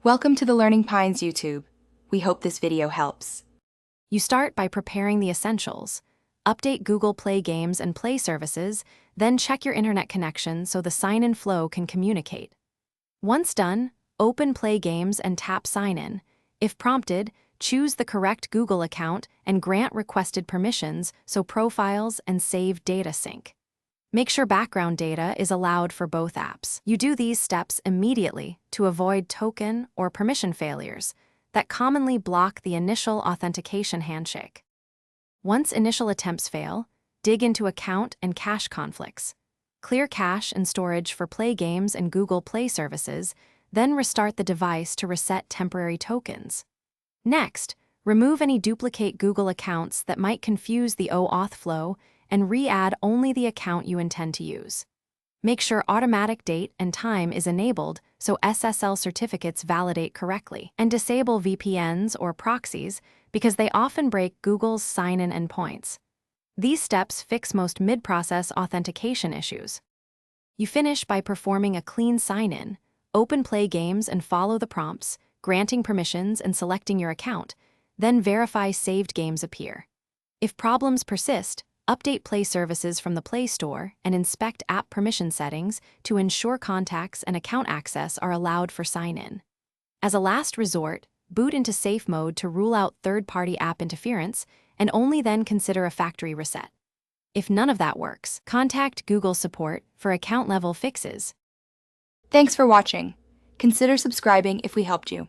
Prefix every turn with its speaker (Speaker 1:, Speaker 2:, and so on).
Speaker 1: Welcome to the Learning Pines YouTube. We hope this video helps.
Speaker 2: You start by preparing the essentials. Update Google Play Games and Play services, then check your internet connection so the sign-in flow can communicate. Once done, open Play Games and tap Sign In. If prompted, choose the correct Google account and grant requested permissions so profiles and saved data sync. Make sure background data is allowed for both apps. You do these steps immediately to avoid token or permission failures that commonly block the initial authentication handshake. Once initial attempts fail, dig into account and cache conflicts. Clear cache and storage for Play Games and Google Play services, then restart the device to reset temporary tokens. Next, remove any duplicate Google accounts that might confuse the OAuth flow and re-add only the account you intend to use. Make sure automatic date and time is enabled so SSL certificates validate correctly, and disable VPNs or proxies because they often break Google's sign-in endpoints. These steps fix most mid-process authentication issues. You finish by performing a clean sign-in, open Play Games and follow the prompts, granting permissions and selecting your account, then verify saved games appear. If problems persist, update Play services from the Play Store and inspect app permission settings to ensure contacts and account access are allowed for sign-in. As a last resort, boot into safe mode to rule out third-party app interference and only then consider a factory reset. If none of that works, contact Google support for account-level fixes.
Speaker 1: Thanks for watching. Consider subscribing if we helped you.